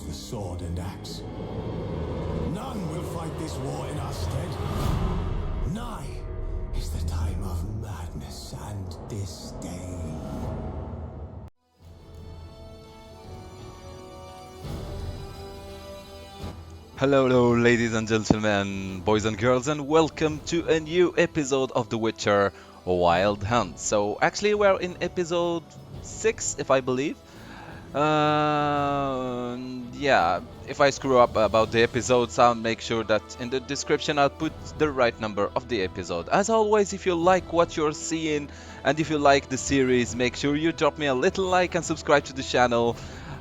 the sword and axe. None will fight this war in our stead. Nigh is the time of madness and disdain. Hello, ladies and gentlemen, boys and girls, and welcome to a new episode of The Witcher Wild Hunt. So, actually, we're in episode 6, if I believe. Yeah, if I screw up about the episodes, I'll make sure that in the description I'll put the right number of the episode. As always, if you like what you're seeing and if you like the series, make sure you drop me a little like and subscribe to the channel.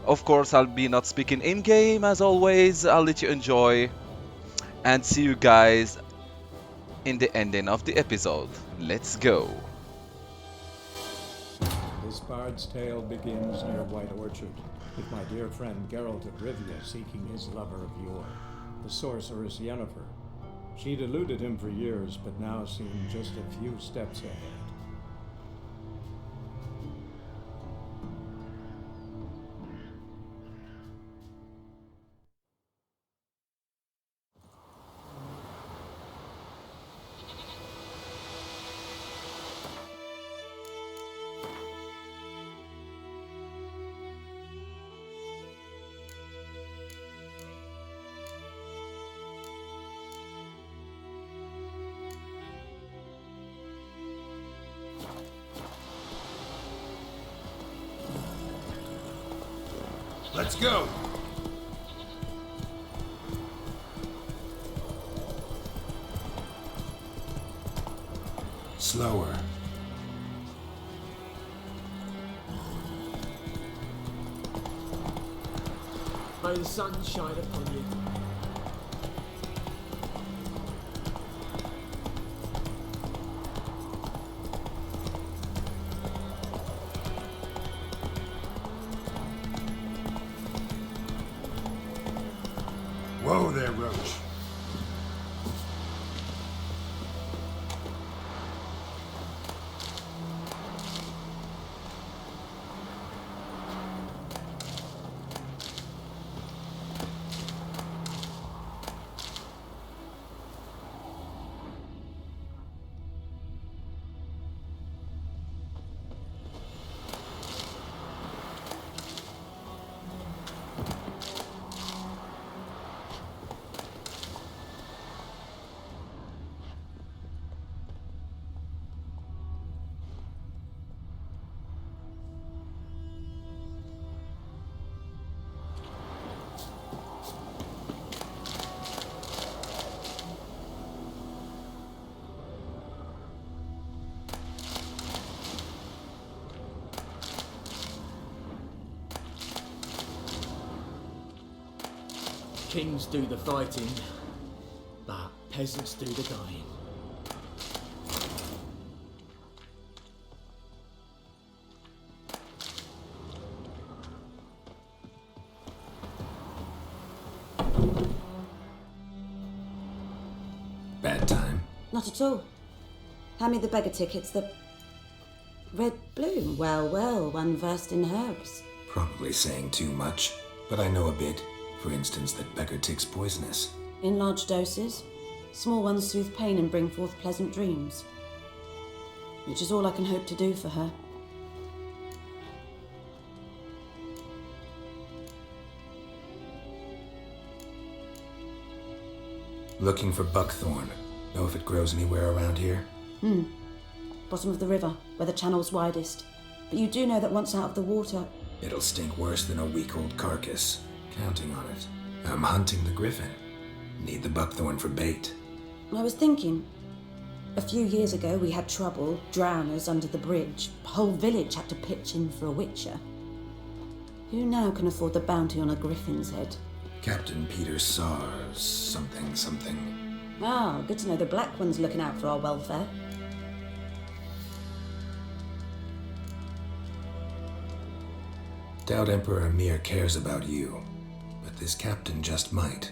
Of course, I'll be not speaking in-game as always. I'll let you enjoy and see you guys in the ending of the episode. Let's go. This bard's tale begins near White Orchard, with my dear friend Geralt of Rivia seeking his lover of yore, the sorceress Yennefer. She'd eluded him for years, but now seemed just a few steps ahead. Let's go! Slower. May the sun shine upon you. Whoa there, Roach. Kings do the fighting, but peasants do the dying. Bad time. Not at all. Hand me the beggar tickets, the red bloom. Well, one versed in herbs. Probably saying too much, but I know a bit. For instance, that beggar tick's poisonous. In large doses. Small ones soothe pain and bring forth pleasant dreams. Which is all I can hope to do for her. Looking for buckthorn. Know if it grows anywhere around here? Bottom of the river, where the channel's widest. But you do know that once out of the water... It'll stink worse than a week-old carcass. Counting on it. I'm hunting the griffin. Need the buckthorn for bait. I was thinking... A few years ago we had trouble, drowners under the bridge. The whole village had to pitch in for a witcher. Who now can afford the bounty on a griffin's head? Captain Peter Sars, something. Ah, good to know the Black One's looking out for our welfare. Doubt Emperor Emir cares about you, but this captain just might.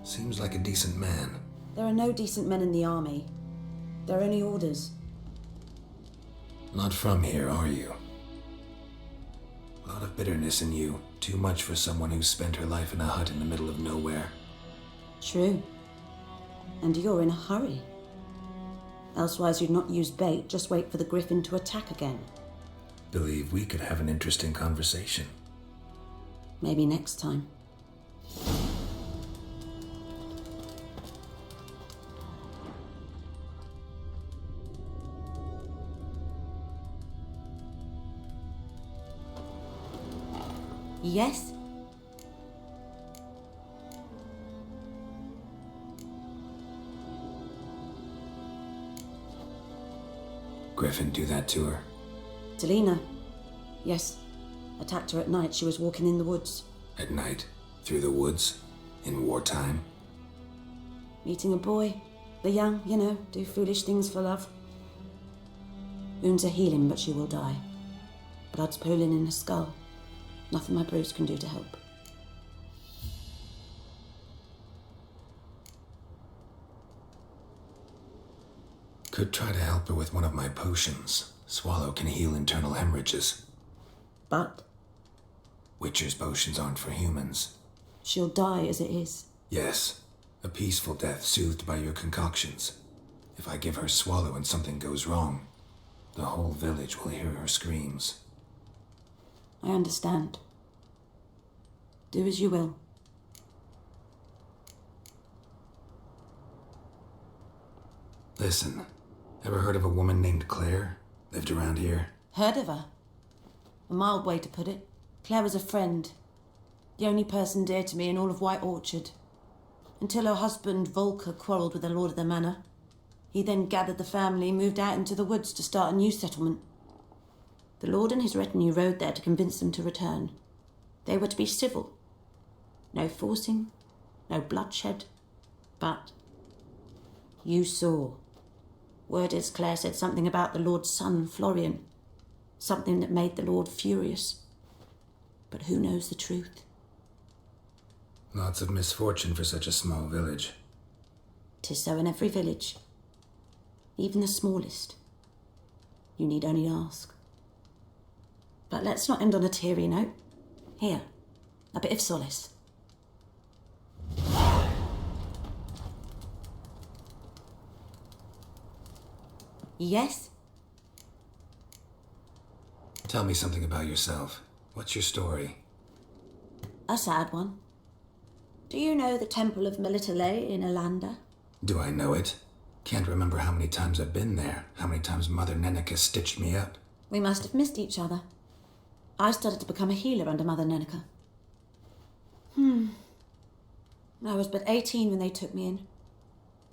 Seems like a decent man. There are no decent men in the army. There are only orders. Not from here, are you? A lot of bitterness in you. Too much for someone who spent her life in a hut in the middle of nowhere. True. And you're in a hurry. Elsewise you'd not use bait, just wait for the griffin to attack again. Believe we could have an interesting conversation. Maybe next time. Yes? Griffin do that to her? Delina. Yes. Attacked her at night. She was walking in the woods. At night? Through the woods? In wartime? Meeting a boy. The young, you know, do foolish things for love. Wounds are healing, but she will die. Blood's pooling in her skull. Nothing my bruise can do to help. Could try to help her with one of my potions. Swallow can heal internal hemorrhages. But Witcher's potions aren't for humans. she'll die as it is. Yes, a peaceful death soothed by your concoctions. If I give her Swallow and something goes wrong, the whole village will hear her screams. I understand. Do as you will. Listen, ever heard of a woman named Claire? Lived around here? Heard of her? A mild way to put it. Claire was a friend. The only person dear to me in all of White Orchard. Until her husband, Volker, quarrelled with the lord of the manor. He then gathered the family, moved out into the woods to start a new settlement. The lord and his retinue rode there to convince them to return. They were to be civil. No forcing, no bloodshed. But you saw. Word is Claire said something about the lord's son, Florian. Something that made the lord furious. But who knows the truth? Lots of misfortune for such a small village. 'Tis so in every village. Even the smallest. You need only ask. But let's not end on a teary note. Here, a bit of solace. Yes? Tell me something about yourself. What's your story? A sad one. Do you know the Temple of Melitele in Alanda? Do I know it? Can't remember how many times I've been there, how many times Mother Neneka stitched me up. We must have missed each other. I started to become a healer under Mother Neneka. I was but 18 when they took me in.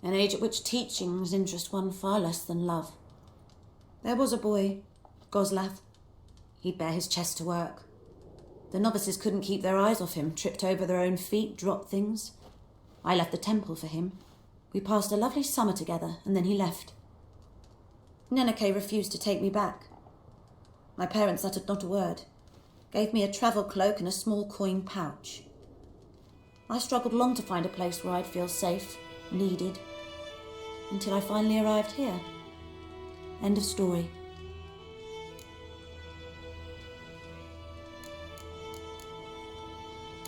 An age at which teachings interest one far less than love. There was a boy, Goslav. He'd bare his chest to work. The novices couldn't keep their eyes off him, tripped over their own feet, dropped things. I left the temple for him. We passed a lovely summer together, and then he left. Neneke refused to take me back. My parents uttered not a word, gave me a travel cloak and a small coin pouch. I struggled long to find a place where I'd feel safe, needed, until I finally arrived here. End of story.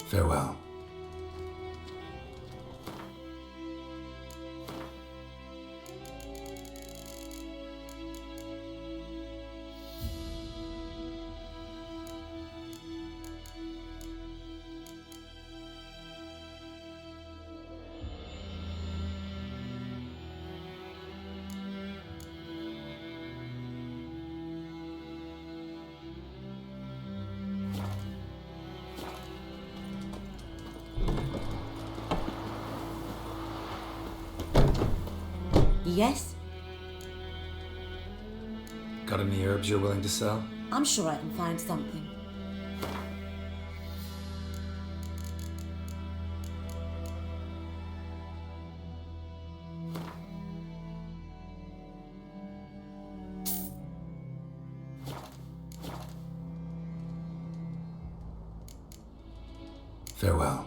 Farewell. Yes? Got any herbs you're willing to sell? I'm sure I can find something. Farewell.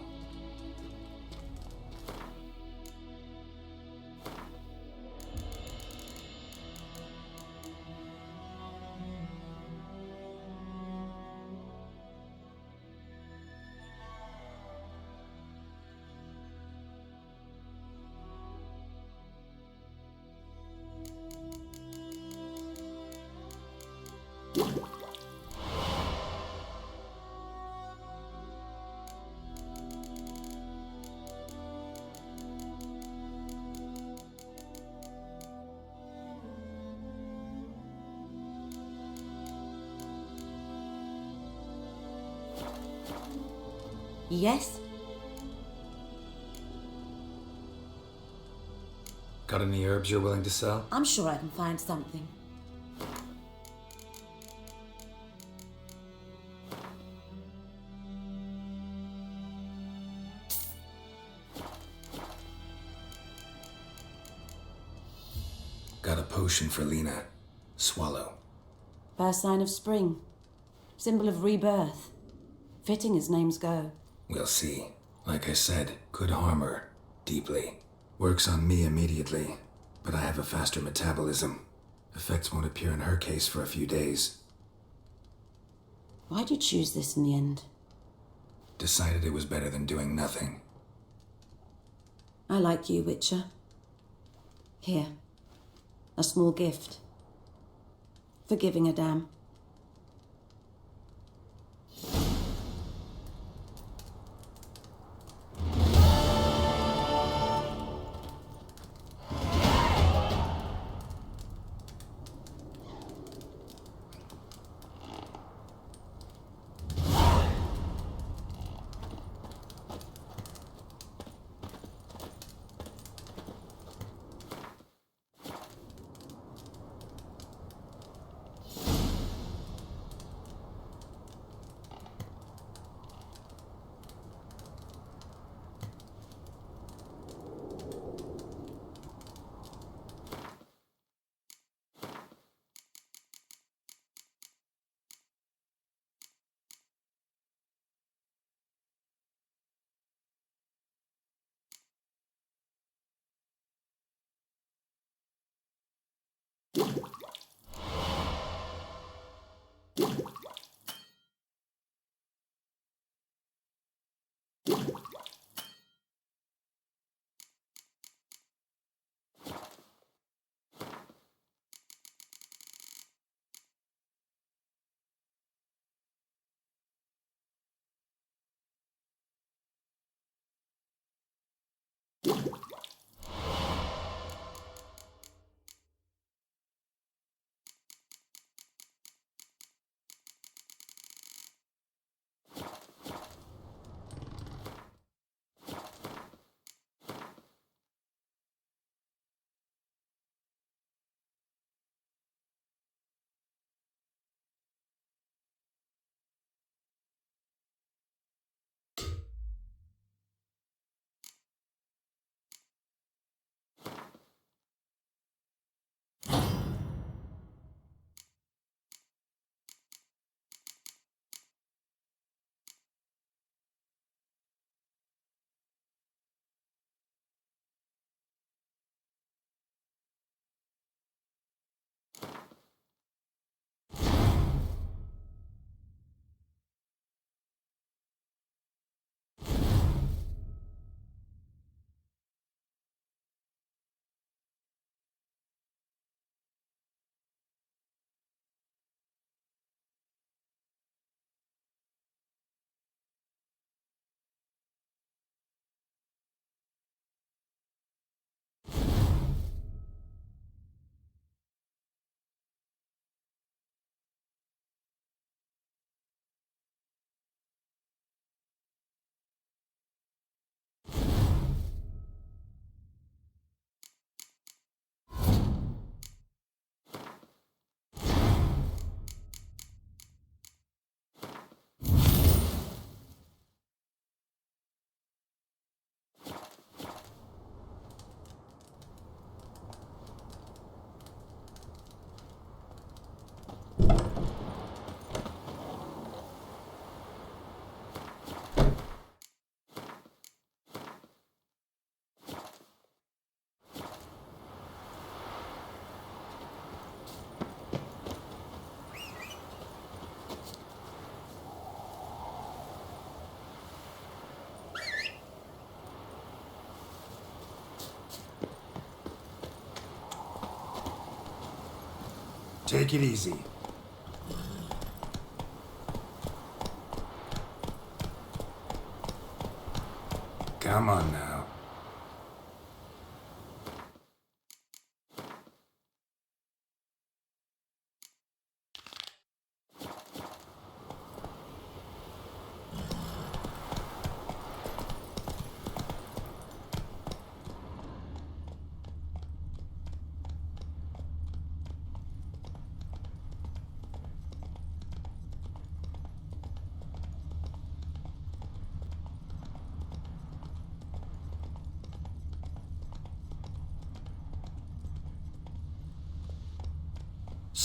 Yes? Got any herbs you're willing to sell? I'm sure I can find something. Got a potion for Lena. Swallow. First sign of spring. Symbol of rebirth. Fitting as names go. We'll see. Like I said, could harm her. Deeply. Works on me immediately, but I have a faster metabolism. Effects won't appear in her case for a few days. Why'd you choose this in the end? Decided it was better than doing nothing. I like you, Witcher. Here. A small gift. For giving a damn. Take it easy. Come on now.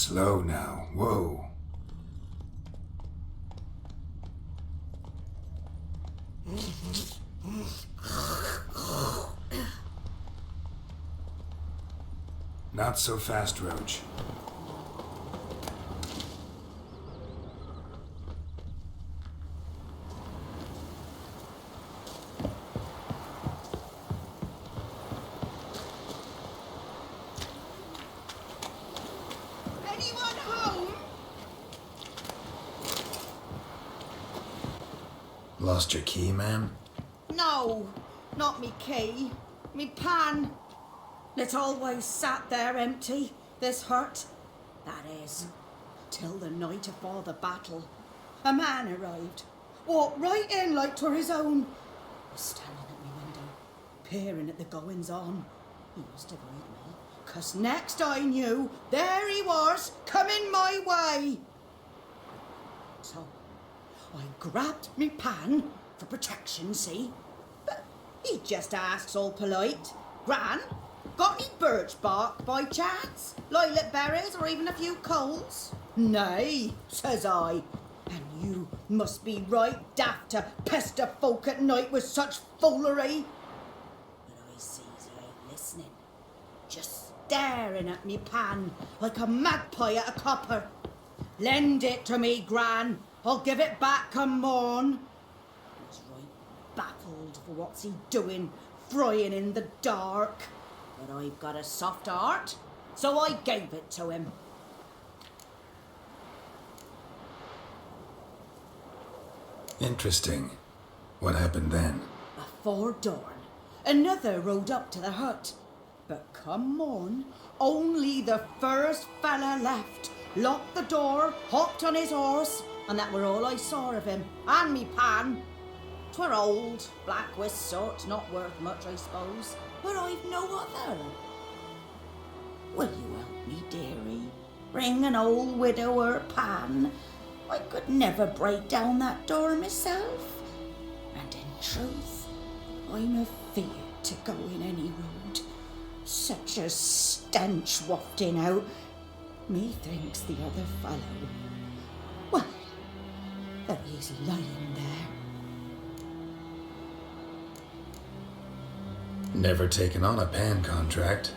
Slow now. Whoa. Not so fast, Roach. Anyone home? Lost your key, ma'am? No, not me key. Me pan. It's always sat there empty, this hut. That is, till the night afore the battle. A man arrived, walked right in like 'twere his own. Was standing at my window, peering at the goings on. He must have heard me, 'cause next I knew, there he was, coming my way. So, I grabbed me pan, for protection, see? But he just asks all polite, Gran, got any birch bark by chance? Lilac berries or even a few coals? Nay, says I, and you must be right daft to pester folk at night with such foolery. But I sees he ain't listening, just staring at me pan like a magpie at a copper. Lend it to me, Gran, I'll give it back come morn. I was right baffled for what's he doing, frying in the dark. But I've got a soft heart, so I gave it to him. Interesting. What happened then? Afore dawn, another rode up to the hut. But come morn, only the first fella left, locked the door, hopped on his horse, and that were all I saw of him, and me pan. 'Twere old, black-wist sort, not worth much, I suppose, but I've no other. Will you help me, dearie? Bring an old widower pan. I could never break down that door myself. And in truth, I'm afeard to go in any road. Such a stench wafting out. Methinks the other fellow, well, that he's lying there. Never taken on a pan contract.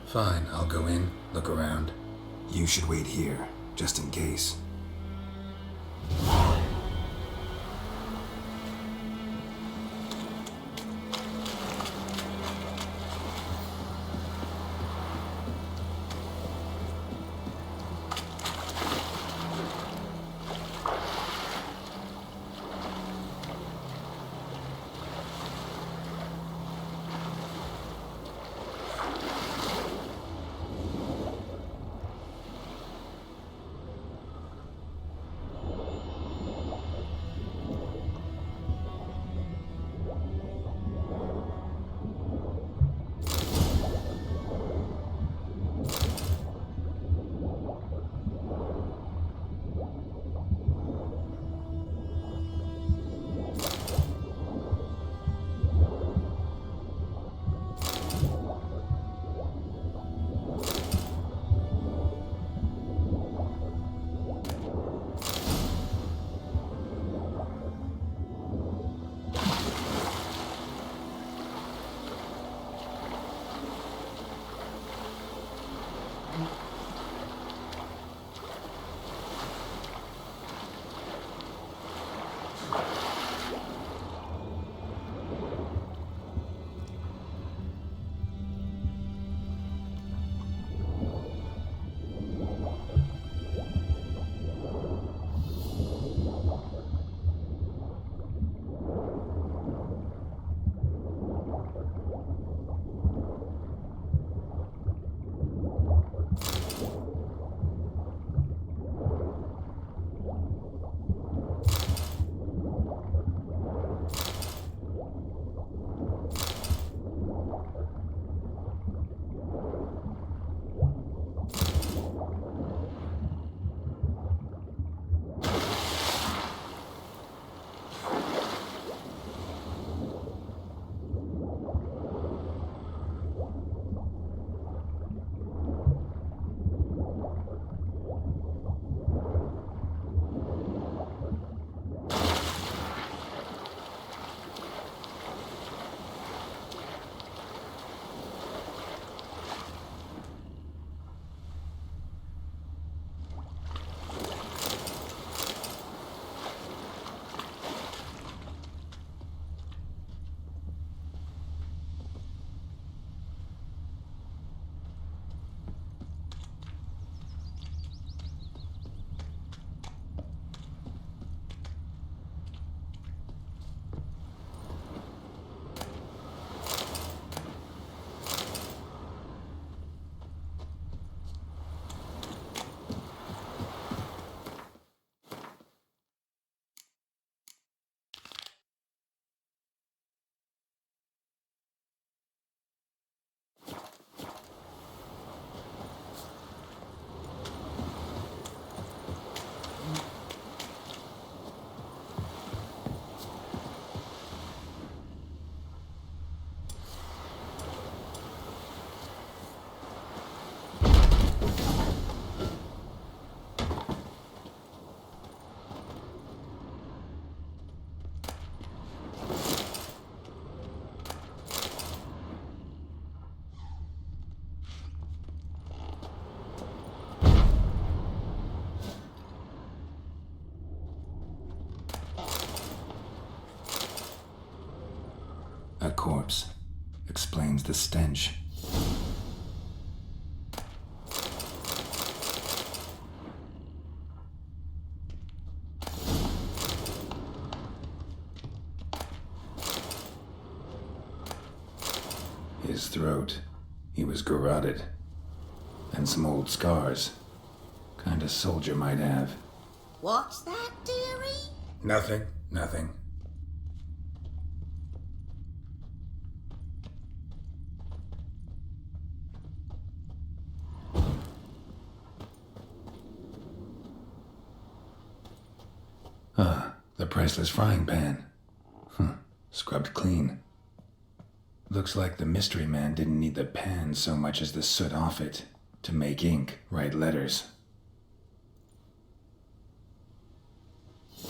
Fine, I'll go in, look around. You should wait here, just in case. corpse. Explains the stench. His throat. He was garroted. And some old scars. Kind of soldier might have. What's that, dearie? Nothing. The priceless frying pan. Scrubbed clean. Looks like the mystery man didn't need the pan so much as the soot off it to make ink, write letters.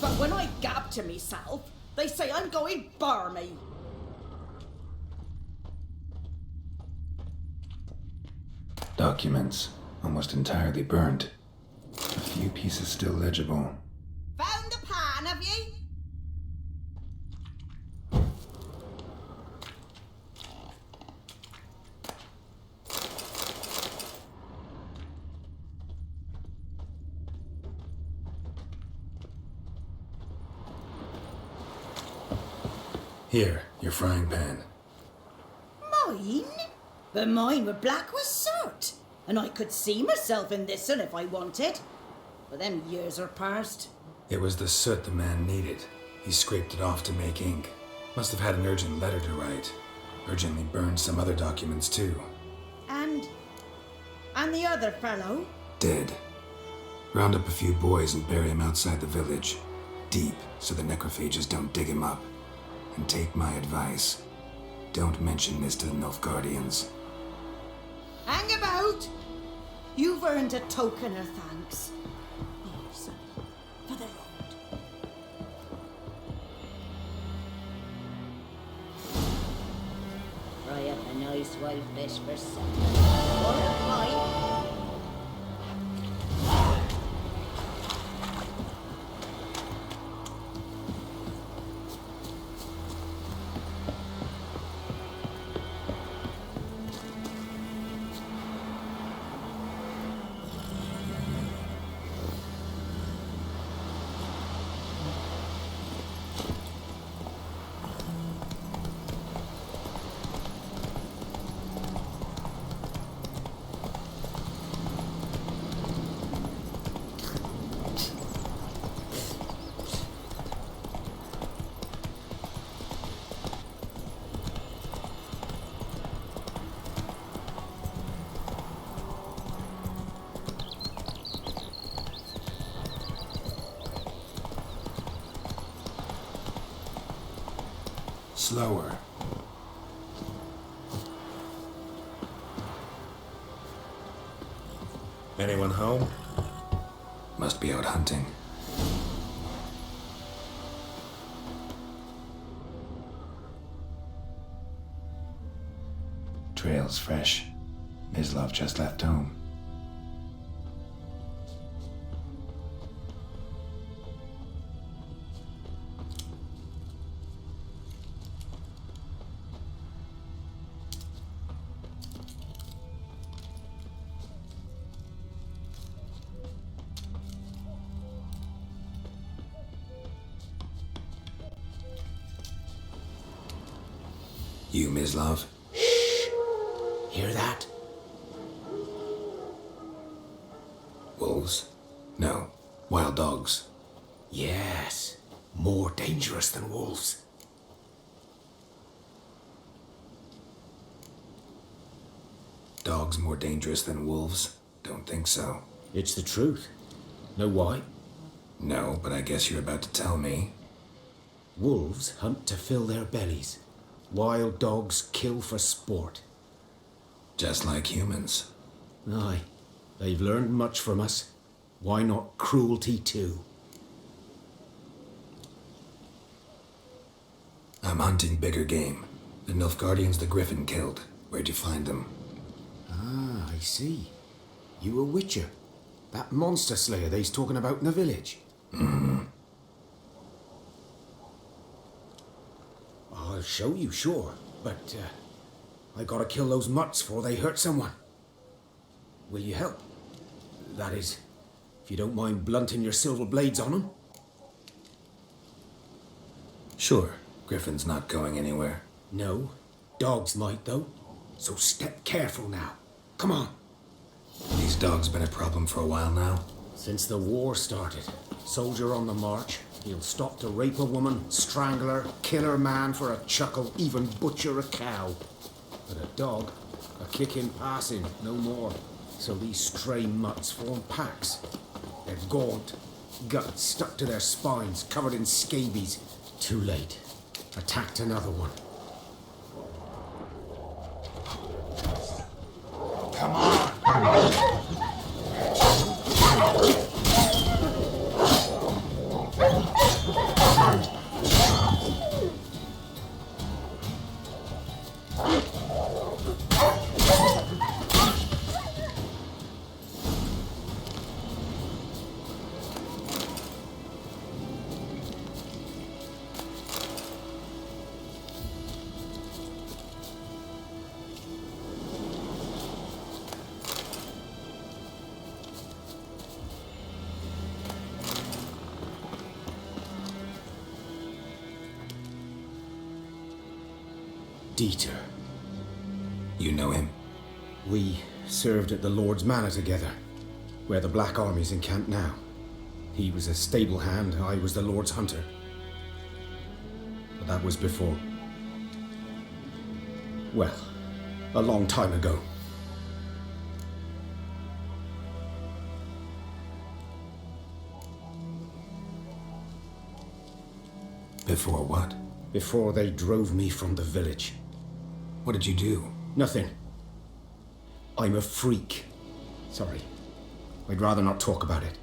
But when I gab to myself, they say I'm going barmy. Documents, almost entirely burnt. A few pieces still legible. Found the pan, have ye? Here, your frying pan. Mine? But mine were black with soot, and I could see myself in this one if I wanted. But them years are past. It was the soot the man needed. He scraped it off to make ink. Must have had an urgent letter to write. Urgently burned some other documents too. And the other fellow? Dead. Round up a few boys and bury him outside the village. Deep, so the necrophages don't dig him up. And take my advice. Don't mention this to the Nilfgaardians. Hang about! You've earned a token of thanks. Oh, sorry. For the road. Fry up a nice white fish for supper. Or a pie. Slower. Anyone home? Must be out hunting. Trail's fresh. Mislav just left home. You, Mislav? Hear that? Wolves? No. Wild dogs. Yes. More dangerous than wolves. Dogs more dangerous than wolves? Don't think so. It's the truth. Know why? No, but I guess you're about to tell me. Wolves hunt to fill their bellies. Wild dogs kill for sport. Just like humans. Aye, they've learned much from us. Why not cruelty too? I'm hunting bigger game. The Nilfgaardians the Griffin killed. Where'd you find them? Ah, I see. You a witcher. That monster slayer they's talking about in the village. I'll show you, sure. but I gotta kill those mutts before they hurt someone. Will you help? That is, if you don't mind blunting your silver blades on them. Sure, Griffin's not going anywhere. No, dogs might though, so step careful now. Come on. These dogs been a problem for a while now. Since the war started, soldier on the march, he'll stop to rape a woman, strangle her, kill her man for a chuckle, even butcher a cow. But a dog, a kicking passing, no more. So these stray mutts form packs. They're gaunt, guts stuck to their spines, covered in scabies. Too late. Attacked another one. Come on! Dieter. You know him? We served at the Lord's Manor together, where the Black Army's encamped now. He was a stable hand, I was the Lord's hunter. But that was before... well, a long time ago. Before what? Before they drove me from the village. What did you do? Nothing. I'm a freak. Sorry. I'd rather not talk about it.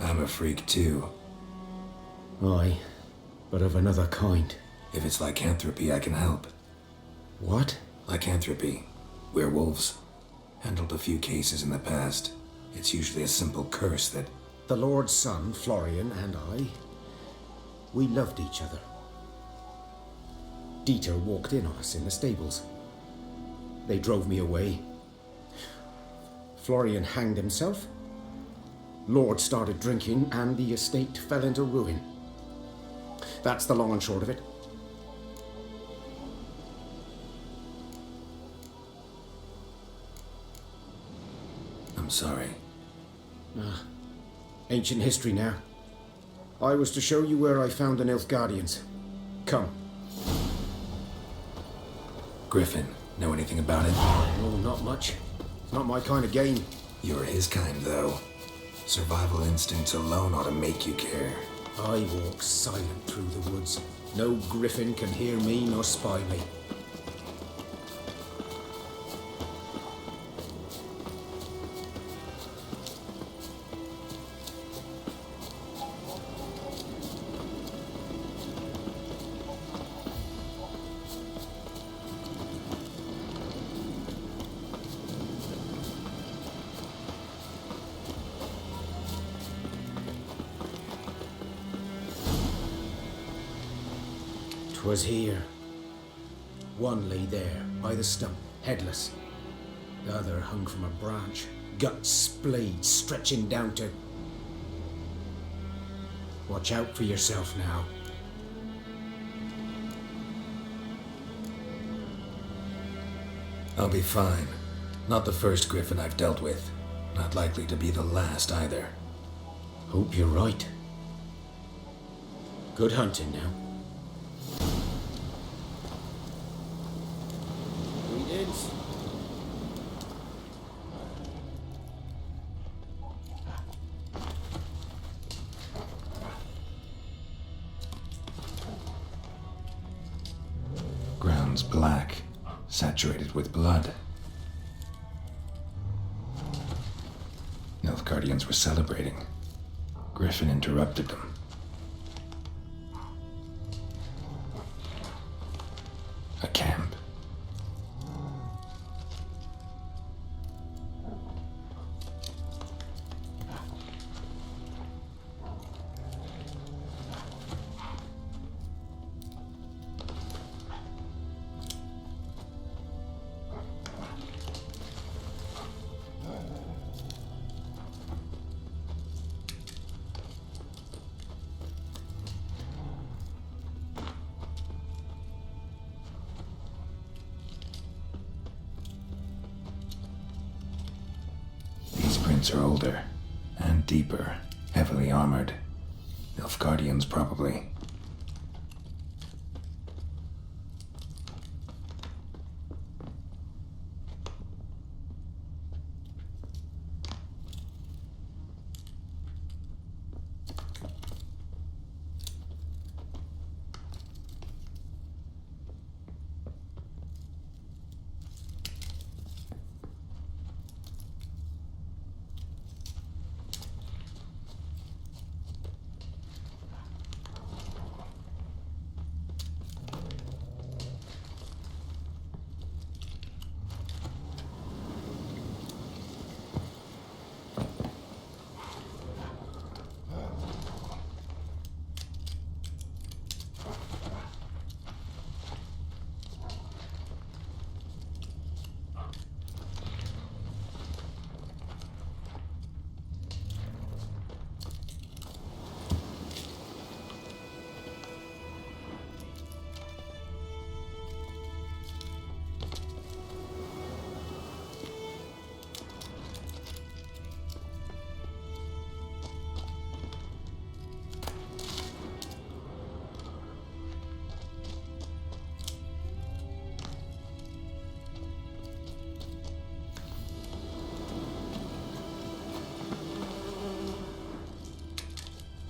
I'm a freak too. Aye, but of another kind. If it's lycanthropy, I can help. What? Lycanthropy. Werewolves. Handled a few cases in the past. It's usually a simple curse that... The Lord's son, Florian, and I, we loved each other. Dieter walked in on us in the stables. They drove me away. Florian hanged himself. Lord started drinking, and the estate fell into ruin. That's the long and short of it. I'm sorry. Ancient history now. I was to show you where I found the Nilfgaardians. Come. Griffin, know anything about it? Oh, not much. It's not my kind of game. You're his kind, though. Survival instincts alone ought to make you care. I walk silent through the woods. No griffin can hear me nor spy me. Was here. One lay there, by the stump, headless. The other hung from a branch, guts splayed, stretching down to... Watch out for yourself now. I'll be fine. Not the first griffin I've dealt with. Not likely to be the last either. Hope you're right. Good hunting now. Ground's black, saturated with blood. Nilfgaardians were celebrating. Griffin interrupted them. A camp. Griffins are older and deeper, heavily armored. Nilfgaardians, probably.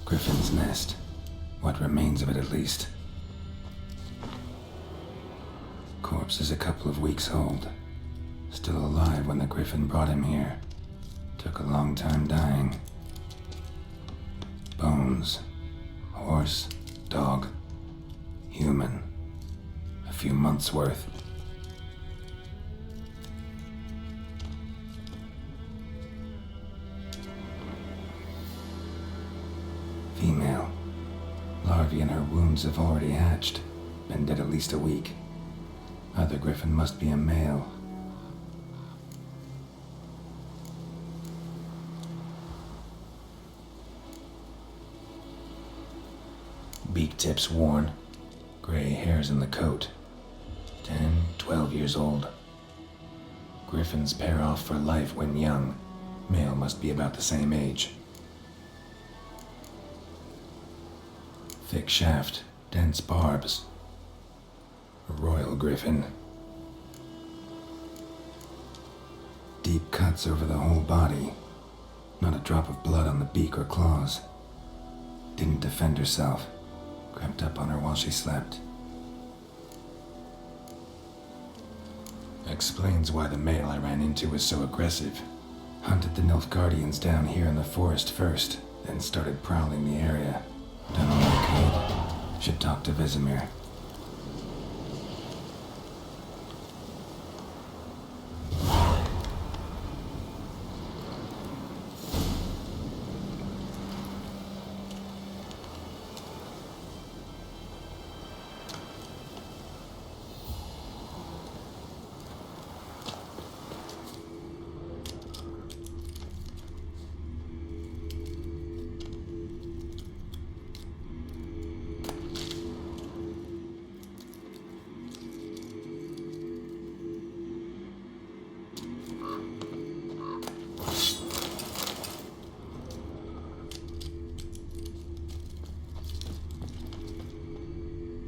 Griffin's nest. What remains of it, at least. Corpse is a couple of weeks old. Still alive when the Griffin brought him here. Took a long time dying. Bones. Horse. Dog. Human. A few months' worth. Female. Larvae in her wounds have already hatched. Been dead at least a week. Other Griffin must be a male. Beak tips worn. Gray hairs in the coat. 10, 12 years old. Griffins pair off for life when young. Male must be about the same age. Thick shaft, dense barbs. A royal griffin. Deep cuts over the whole body. Not a drop of blood on the beak or claws. Didn't defend herself. Crept up on her while she slept. Explains why the male I ran into was so aggressive. Hunted the Nilfgaardians down here in the forest first, then started prowling the area. Done all I could. Should talk to Vesemir.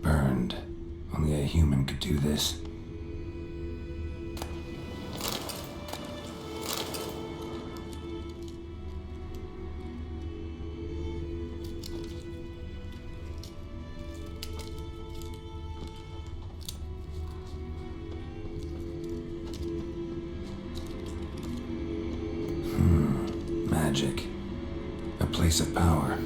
Burned. Only a human could do this. Magic. A place of power.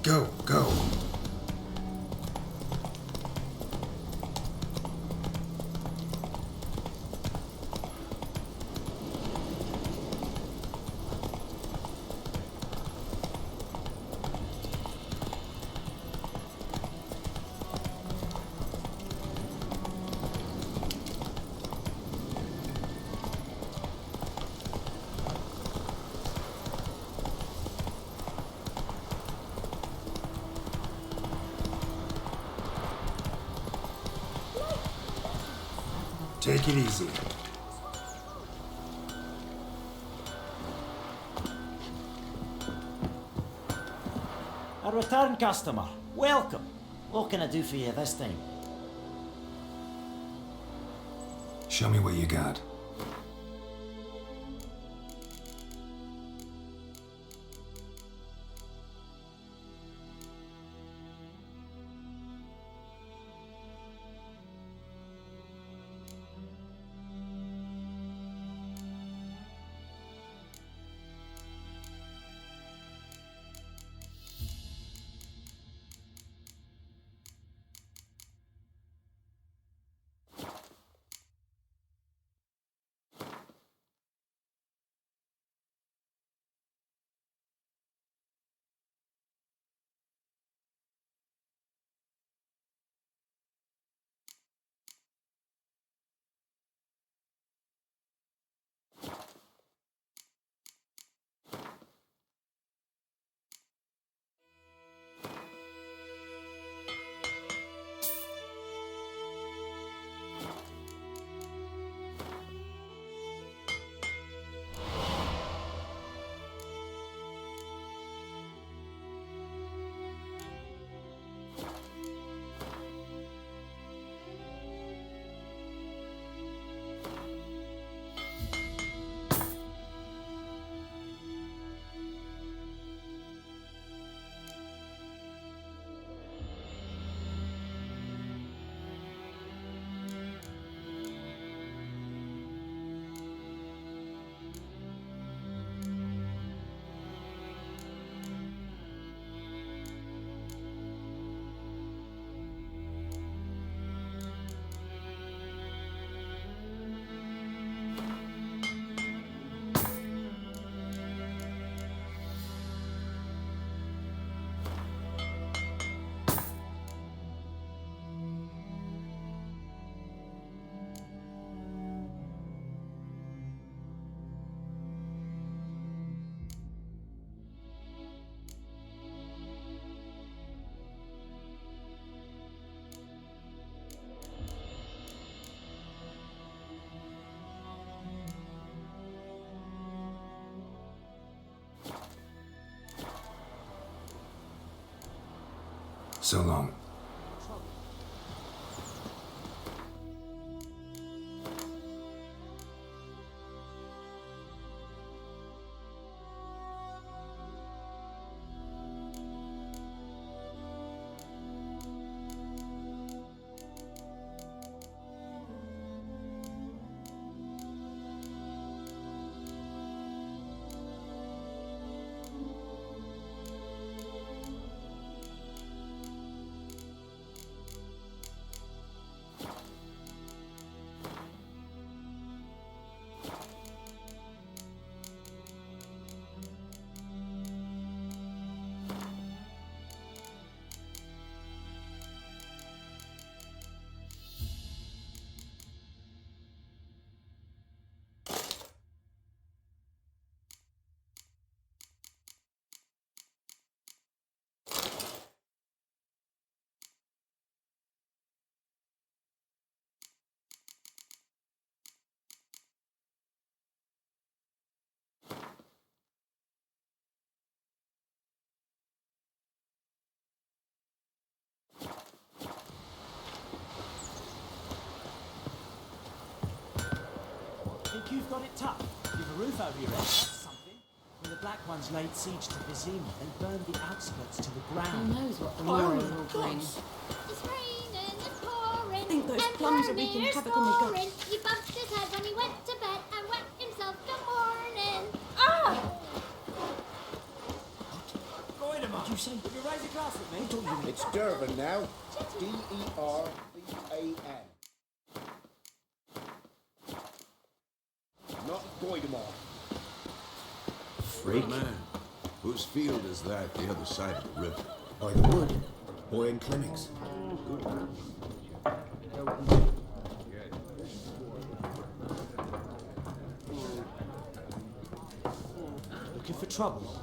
Go, go. Take it easy. A return customer. Welcome. What can I do for you this time? Show me what you got. So long. Think you've got it tough? You've a roof over your head, that's something. When the Black Ones laid siege to Vizima, they burned the outskirts to the Who ground. knows what the morrow will bring? It's raining and pouring. I think those and plums are wreaking Vermeer's havoc on my gut. pouring. He bumped his head when he went to bed and wet himself till morning. Ah! Goidemar! Did you say? Would you raise a glass with me? It's Durban now. D-E-R-B-A-N. Not Goidemar. Freak. Man, whose field is that the other side of the river? By the wood. Boy in clinics. Good man. Looking for trouble?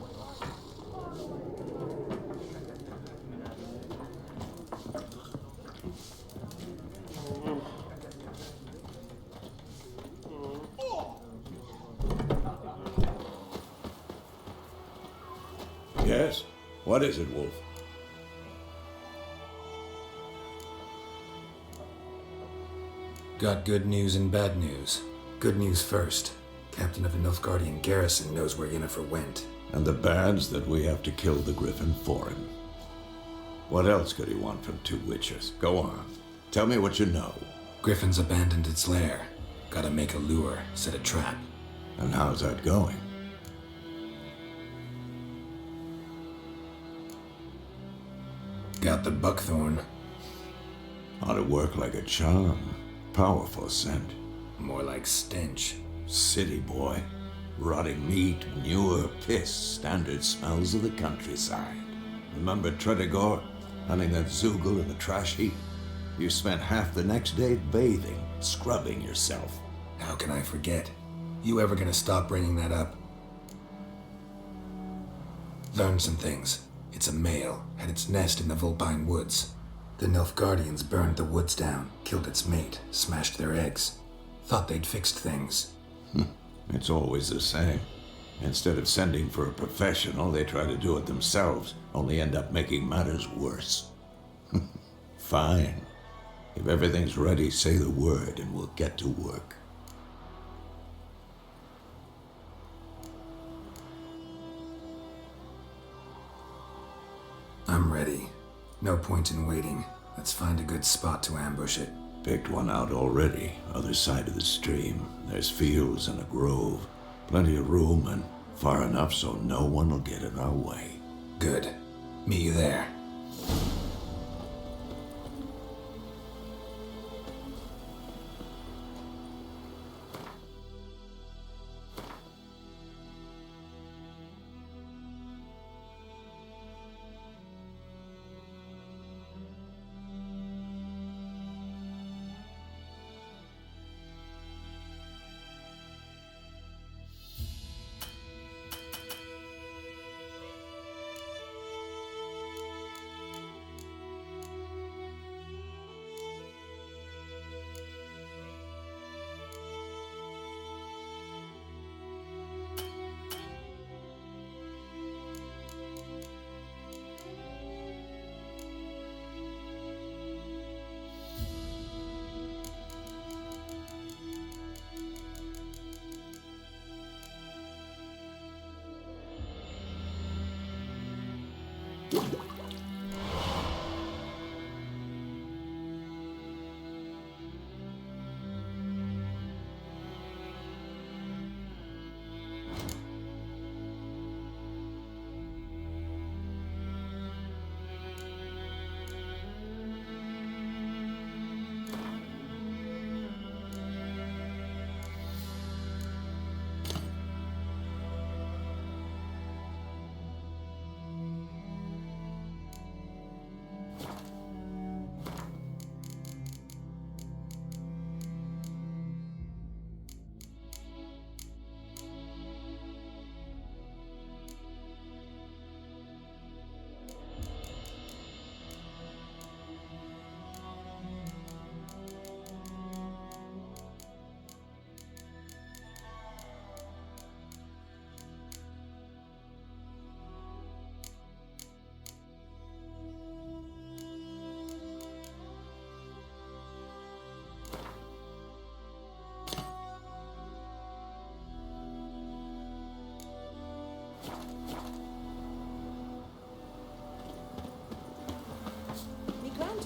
Yes? What is it, Wolf? Got good news and bad news. Good news first. Captain of the Nilfgaardian garrison knows where Yennefer went. And the bad's that we have to kill the griffin for him. What else could he want from two witchers? Go on. Tell me what you know. Griffin's abandoned its lair. Gotta make a lure, set a trap. And how's that going? Got the buckthorn. Ought to work like a charm. Powerful scent. More like stench. City boy. Rotting meat, manure, piss, standard smells of the countryside. Remember Tredigor? Hunting that Zoogle in the trash heap? You spent half the next day bathing, scrubbing yourself. How can I forget? You ever gonna stop bringing that up? Learned some things. It's a male, had its nest in the Vulpine Woods. The Nilfgaardians burned the woods down, killed its mate, smashed their eggs. Thought they'd fixed things. It's always the same. Instead of sending for a professional, they try to do it themselves, only end up making matters worse. Fine. If everything's ready, say the word and we'll get to work. I'm ready. No point in waiting. Let's find a good spot to ambush it. Picked one out already, other side of the stream. There's fields and a grove. Plenty of room and far enough so no one will get in our way. Good. Meet you there.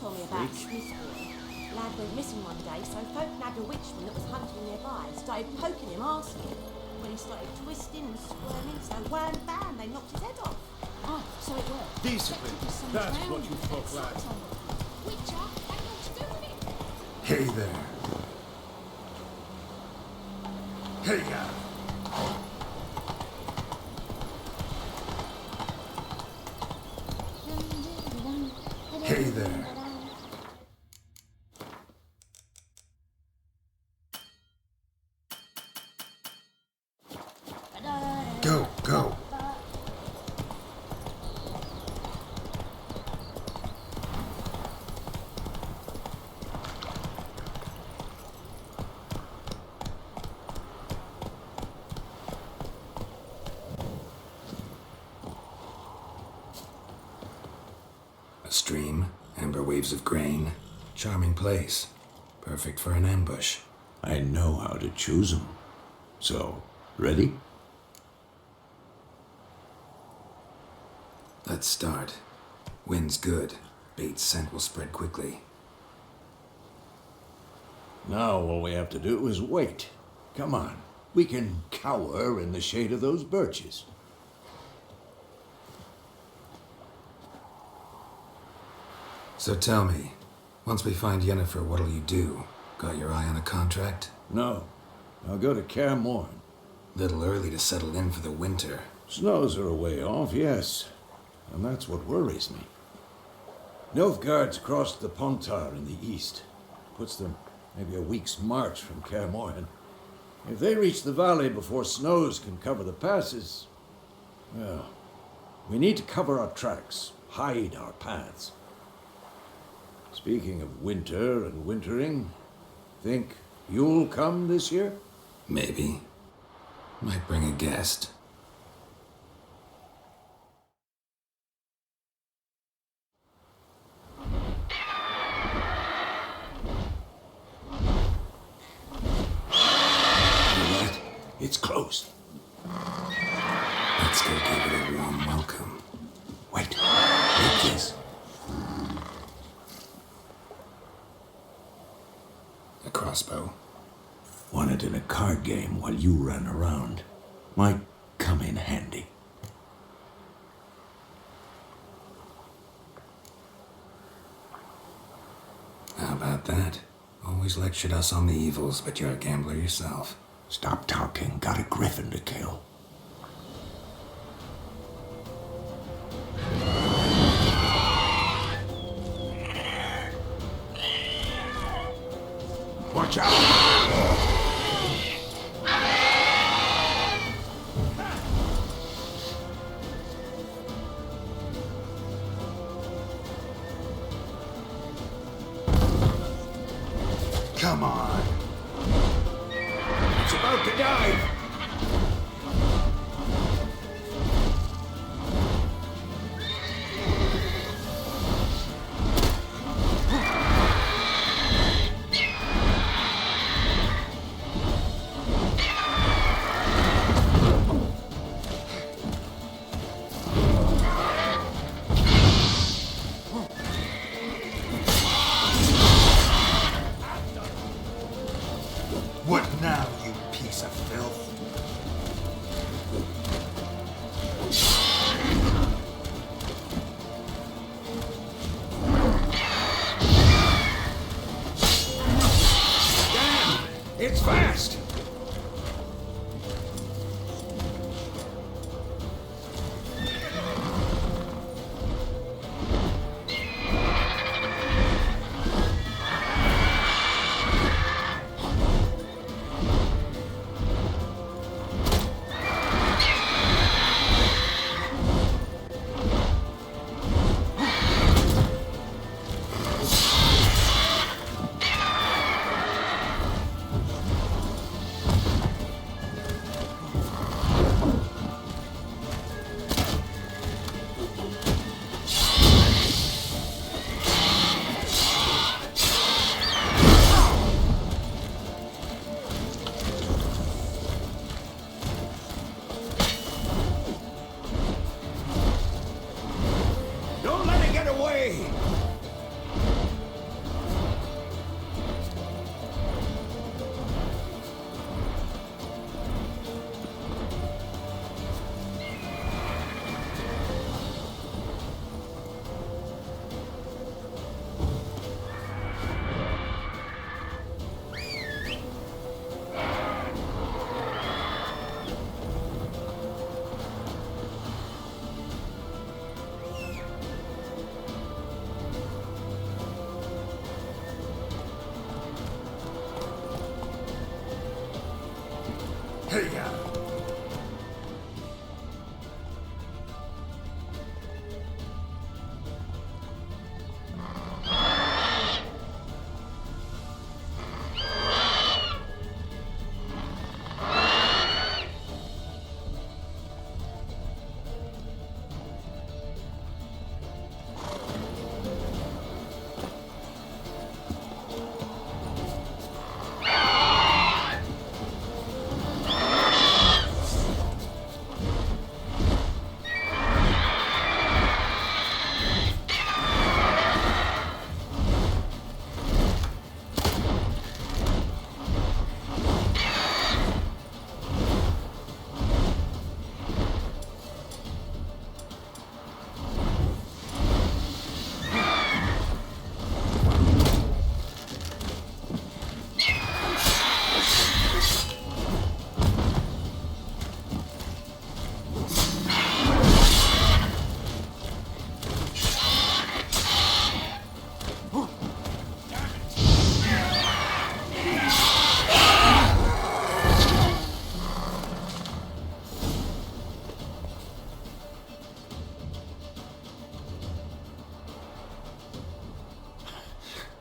Told me about Smith's boy. Lad went missing one day, so folk nabbed a witchman that was hunting nearby and started poking him, asking him. When he started twisting and squirming, so wham bam, they knocked his head off. Oh, so it worked. Decently. That's what you folk like. Witcher, that looks doing it. Hey there. Hey, yeah. Hey there. Go, go. A stream, amber waves of grain. Charming place. Perfect for an ambush. I know how to choose 'em. So, ready? Let's start. Wind's good. Bait's scent will spread quickly. Now all we have to do is wait. Come on. We can cower in the shade of those birches. So tell me, once we find Yennefer, what'll you do? Got your eye on a contract? No. I'll go to Kaer Morhen. Little early to settle in for the winter. Snows are a way off, yes. And that's what worries me. Nilfgaard's crossed the Pontar in the east. Puts them maybe a week's march from Kaer Morhen. If they reach the valley before snows can cover the passes, well, we need to cover our tracks, hide our paths. Speaking of winter and wintering, think you'll come this year? Maybe. Might bring a guest. It's closed. Let's go give it a warm welcome. Wait, take this. A crossbow. Won it in a card game while you ran around. Might come in handy. How about that? Always lectured us on the evils, but you're a gambler yourself. Stop talking. Got a griffin to kill. Watch out! Come on. It's about to dive. What now, you piece of filth? Damn! It's fast! Don't let it get away!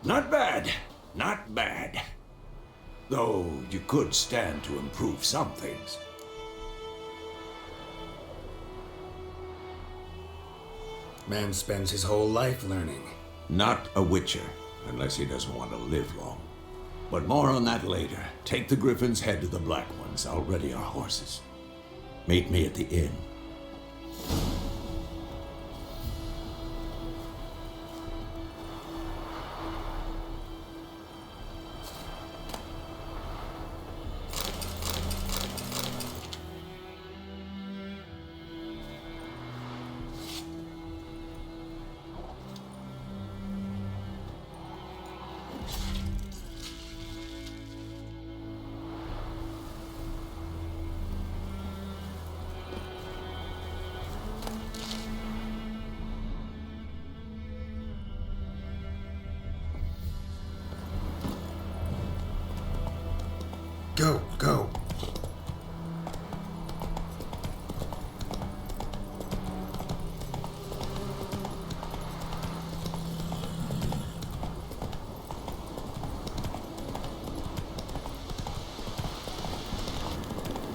Not bad. Not bad. Though you could stand to improve some things. Man spends his whole life learning. Not a witcher, unless he doesn't want to live long. But more on that later. Take the Griffin's head to the Black Ones. I'll ready our horses. Meet me at the inn. Go, go.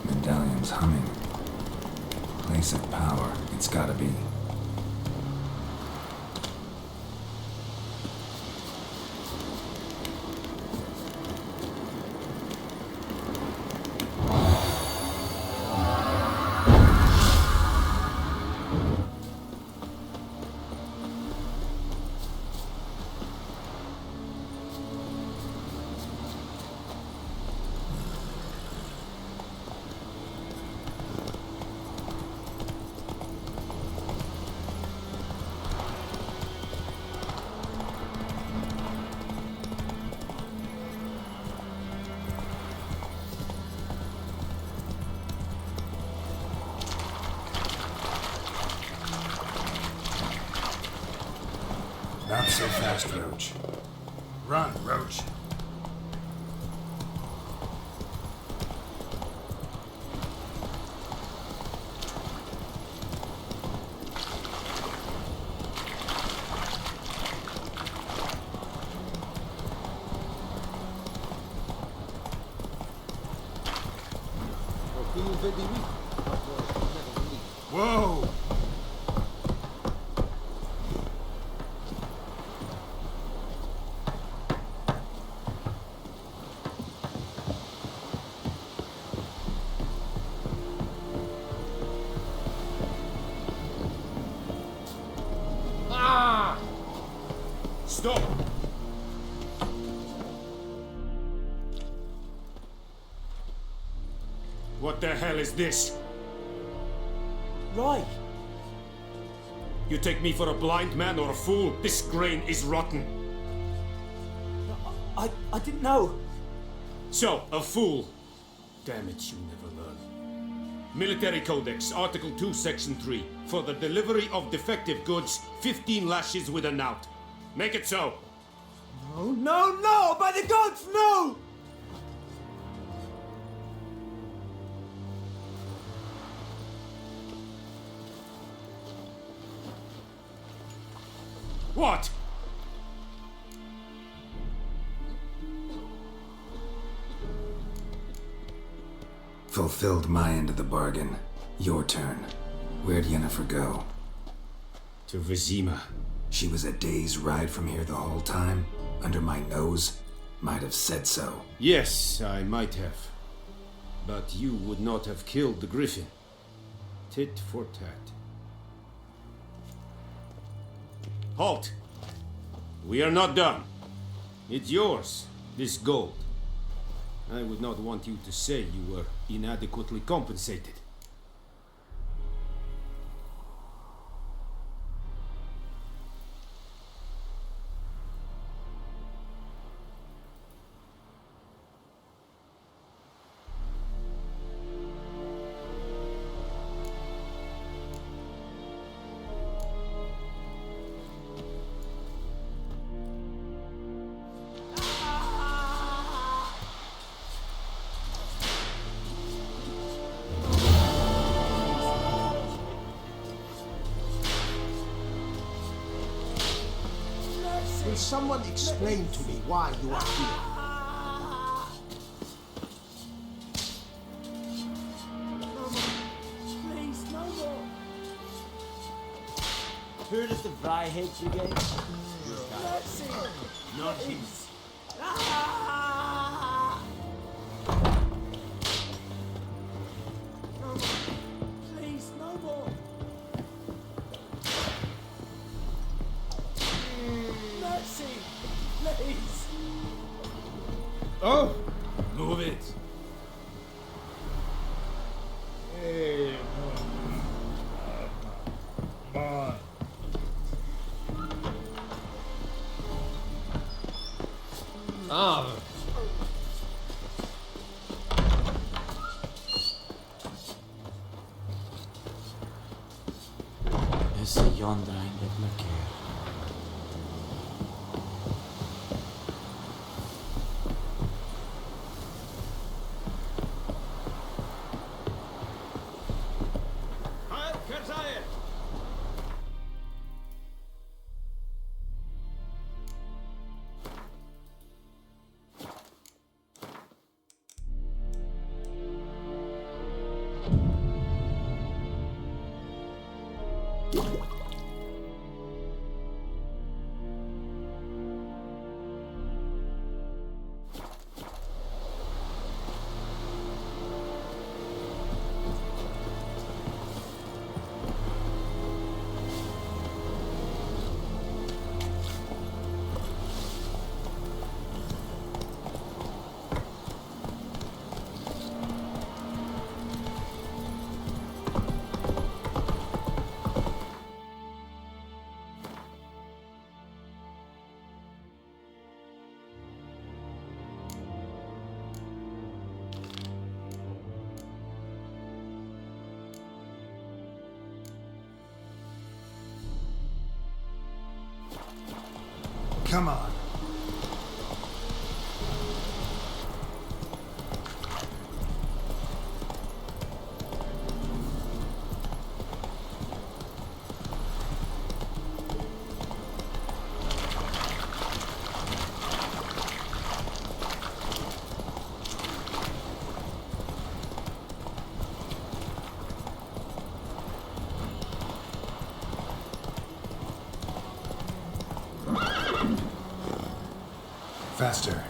Medallion's humming. Place of power, it's gotta be. Not so fast, Roach. Run, Roach. Whoa! Stop! What the hell is this? Right. You take me for a blind man or a fool? This grain is rotten. I didn't know. So, a fool. Damn it, you never learn. Military Codex, Article 2, Section 3. For the delivery of defective goods, 15 lashes with a knout. Make it so. No, no, no! By the gods, no! What? Fulfilled my end of the bargain. Your turn. Where'd Yennefer go? To Vizima. She was a day's ride from here the whole time? Under my nose? Might have said so. Yes, I might have. But you would not have killed the Griffin. Tit for tat. Halt! We are not done. It's yours, this gold. I would not want you to say you were inadequately compensated. Will someone explain to me why you are here? Please, no more. Heard of the Vryheads again? Mercy! Not him. Please, no more. Mercy! Please! Oh! Move it. Hey, boy. Ah. Is yonder ein deadlier. Come on. Faster.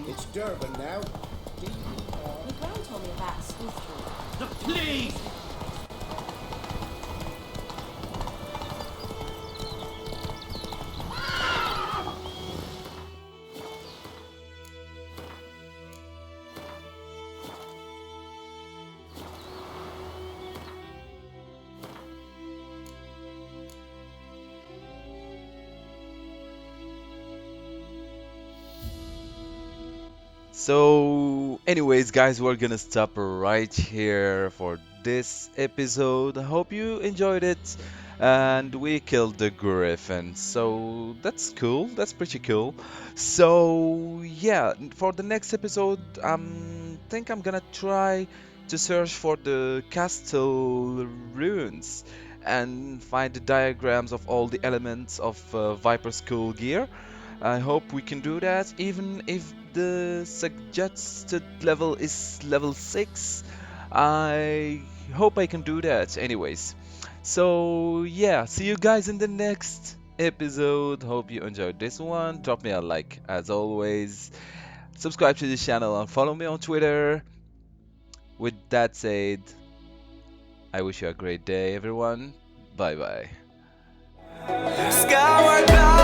It's Durban now. The girl told me about sweltering. Please! So, anyways, guys, we're gonna stop right here for this episode. I hope you enjoyed it. And we killed the griffin. So, that's cool. That's pretty cool. So, yeah, for the next episode, think I'm gonna try to search for the castle ruins and find the diagrams of all the elements of Viper's cool gear. I hope we can do that, even if the suggested level is level 6. I hope I can do that anyways. So yeah, see you guys in the next episode. Hope you enjoyed this one. Drop me a like as always. Subscribe to the channel and follow me on Twitter. With that said, I wish you a great day everyone. Bye bye. scoured by